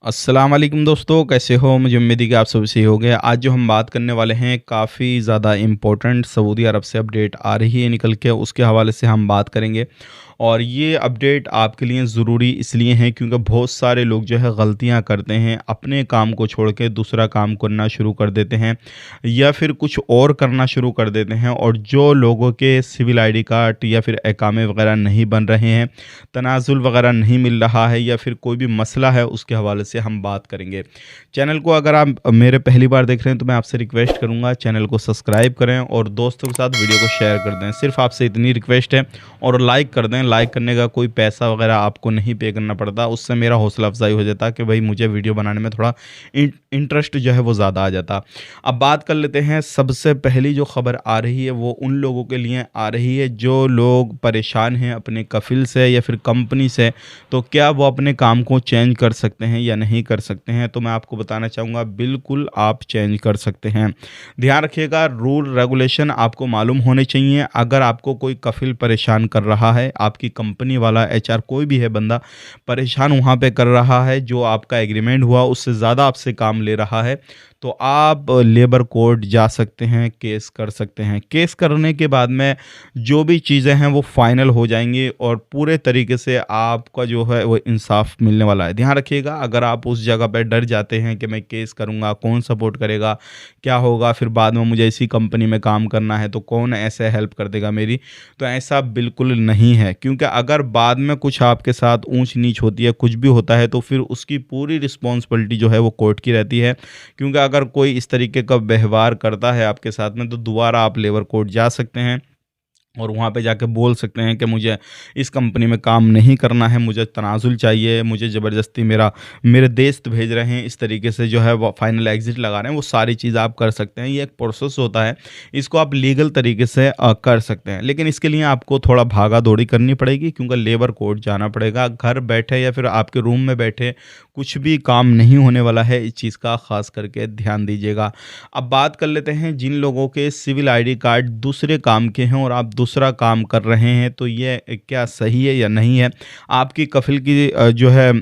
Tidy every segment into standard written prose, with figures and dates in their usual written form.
अस्सलाम वालेकुम दोस्तों, कैसे हो? मुझे उम्मीद है कि आप सब सही हो गए। आज जो हम बात करने वाले हैं काफ़ी ज़्यादा इम्पोर्टेंट सऊदी अरब से अपडेट आ रही है निकल के, उसके हवाले से हम बात करेंगे। और ये अपडेट आपके लिए ज़रूरी इसलिए है क्योंकि बहुत सारे लोग जो है गलतियां करते हैं, अपने काम को छोड़ के दूसरा काम करना शुरू कर देते हैं या फिर कुछ और करना शुरू कर देते हैं। और जो लोगों के सिविल आईडी कार्ड या फिर एकामे वगैरह नहीं बन रहे हैं, तनाजुल वगैरह नहीं मिल रहा है या फिर कोई भी मसला है, उसके हवाले से हम बात करेंगे। चैनल को अगर आप मेरे पहली बार देख रहे हैं तो मैं आपसे रिक्वेस्ट करूंगा चैनल को सब्सक्राइब करें और दोस्तों के साथ वीडियो को शेयर कर दें। सिर्फ आपसे इतनी रिक्वेस्ट है, और लाइक कर दें। लाइक करने का कोई पैसा वगैरह आपको नहीं पे करना पड़ता, उससे मेरा हौसला अफजाई हो जाता कि भाई मुझे वीडियो बनाने में थोड़ा इंटरेस्ट जो है वो ज़्यादा आ जाता। अब बात कर लेते हैं, सबसे पहली जो खबर आ रही है वो उन लोगों के लिए आ रही है जो लोग परेशान हैं अपने कफिल से या फिर कंपनी से। तो क्या वो अपने काम को चेंज कर सकते हैं या नहीं कर सकते हैं? तो मैं आपको बताना चाहूँगा, बिल्कुल आप चेंज कर सकते हैं। ध्यान रखिएगा, रूल रेगुलेशन आपको मालूम होने चाहिए। अगर आपको कोई कफिल परेशान कर रहा है, आपकी कंपनी वाला एचआर कोई भी है बंदा परेशान वहाँ पे कर रहा है, जो आपका एग्रीमेंट हुआ उससे ज़्यादा आपसे काम ले रहा है, तो आप लेबर कोर्ट जा सकते हैं, केस कर सकते हैं। केस करने के बाद में जो भी चीज़ें हैं वो फाइनल हो जाएंगी और पूरे तरीके से आपका जो है वो इंसाफ मिलने वाला है। ध्यान रखिएगा, अगर आप उस जगह पे डर जाते हैं कि मैं केस करूँगा, कौन सपोर्ट करेगा, क्या होगा, फिर बाद में मुझे इसी कंपनी में काम करना है तो कौन ऐसे हेल्प कर देगा मेरी, तो ऐसा बिल्कुल नहीं है। क्योंकि अगर बाद में कुछ आपके साथ ऊंच नीच होती है, कुछ भी होता है, तो फिर उसकी पूरी रिस्पॉन्सिबिलिटी जो है वो कोर्ट की रहती है। क्योंकि अगर कोई इस तरीके का व्यवहार करता है आपके साथ में, तो दोबारा आप लेबर कोर्ट जा सकते हैं और वहाँ पे जाके बोल सकते हैं कि मुझे इस कंपनी में काम नहीं करना है, मुझे तनाजुल चाहिए, मुझे ज़बरदस्ती मेरे दोस्त भेज रहे हैं, इस तरीके से जो है वो फाइनल एग्ज़िट लगा रहे हैं। वो सारी चीज़ आप कर सकते हैं। ये एक प्रोसेस होता है, इसको आप लीगल तरीके से कर सकते हैं। लेकिन इसके लिए आपको थोड़ा भागा दौड़ी करनी पड़ेगी, क्योंकि लेबर कोर्ट जाना पड़ेगा। घर बैठे या फिर आपके रूम में बैठे कुछ भी काम नहीं होने वाला है, इस चीज़ का ख़ास करके ध्यान दीजिएगा। अब बात कर लेते हैं, जिन लोगों के सिविल आईडी कार्ड दूसरे काम के हैं और आप दूसरा काम कर रहे हैं, तो ये क्या सही है या नहीं है? आपकी कफ़िल की जो है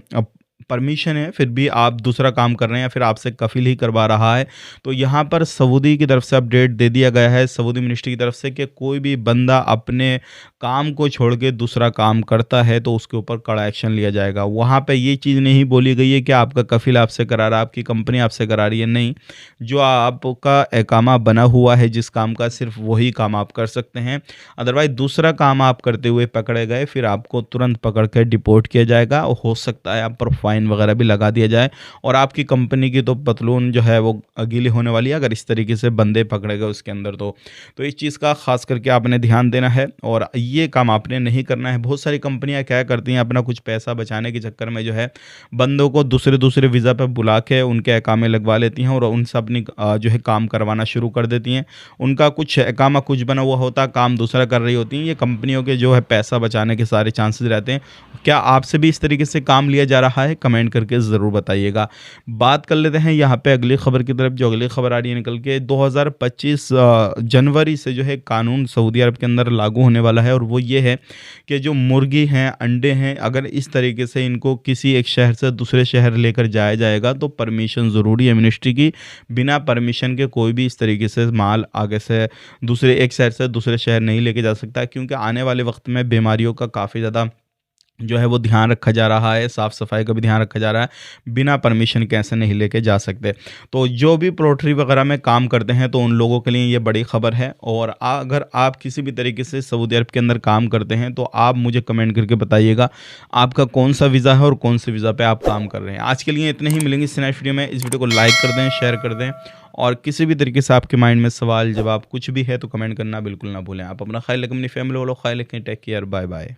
परमिशन है, फिर भी आप दूसरा काम कर रहे हैं या फिर आपसे कफ़िल ही करवा रहा है, तो यहाँ पर सऊदी की तरफ से अपडेट दे दिया गया है, सऊदी मिनिस्ट्री की तरफ से, कि कोई भी बंदा अपने काम को छोड़ के दूसरा काम करता है तो उसके ऊपर कड़ा एक्शन लिया जाएगा। वहाँ पे ये चीज़ नहीं बोली गई है कि आपका कफ़िल आपसे करा रहा है, आपकी कंपनी आपसे करा रही है, नहीं। जो आपका एकामा बना हुआ है जिस काम का, सिर्फ वही काम आप कर सकते हैं। अदरवाइज़ दूसरा काम आप करते हुए पकड़े गए, फिर आपको तुरंत पकड़ के डिपोर्ट किया जाएगा और हो सकता है आप पर फाइन वगैरह भी लगा दिया जाए, और आपकी कंपनी की तो पतलून जो है वो गीली होने वाली है अगर इस तरीके से बंदे पकड़े गए उसके अंदर। तो इस चीज़ का खास करके आपने ध्यान देना है और ये काम आपने नहीं करना है। बहुत सारी कंपनियां क्या करती हैं, अपना कुछ पैसा बचाने के चक्कर में जो है बंदों को दूसरे दूसरे वीज़ा पे बुला के उनके एकामे लगवा लेती हैं और उनसे अपनी जो है काम करवाना शुरू कर देती हैं। उनका कुछ एकामा कुछ बना हुआ होता, काम दूसरा कर रही होती हैं। ये कंपनियों के जो है पैसा बचाने के सारे चांसेस रहते हैं। क्या आपसे भी इस तरीके से काम लिया जा रहा है? कमेंट करके ज़रूर बताइएगा। बात कर लेते हैं यहाँ पे अगली खबर की तरफ। जो अगली खबर आ रही है निकल के, 2025 जनवरी से जो है कानून सऊदी अरब के अंदर लागू होने वाला है, और वो ये है कि जो मुर्गी हैं, अंडे हैं, अगर इस तरीके से इनको किसी एक शहर से दूसरे शहर लेकर जाया जाएगा तो परमिशन ज़रूरी है मिनिस्ट्री की। बिना परमिशन के कोई भी इस तरीके से माल आगे से दूसरे एक शहर से दूसरे शहर नहीं लेके जा सकता, क्योंकि आने वाले वक्त में बीमारियों का काफ़ी ज़्यादा जो है वो ध्यान रखा जा रहा है, साफ़ सफाई का भी ध्यान रखा जा रहा है। बिना परमिशन के ऐसे नहीं लेके जा सकते। तो जो भी पोल्ट्री वगैरह में काम करते हैं तो उन लोगों के लिए ये बड़ी खबर है। और अगर आप किसी भी तरीके से सऊदी अरब के अंदर काम करते हैं तो आप मुझे कमेंट करके बताइएगा आपका कौन सा वीज़ा है और कौन से वीज़ा पे आप काम कर रहे हैं। आज के लिए इतने ही, मिलेंगे इस नेक्स्ट वीडियो में। इस वीडियो को लाइक कर दें, शेयर कर दें, और किसी भी तरीके से आपके माइंड में सवाल जवाब कुछ भी है तो कमेंट करना बिल्कुल ना भूलें। आप अपना ख्याल रखें, अपनी फैमिली वालों ख्याल रखें। Take care, bye bye.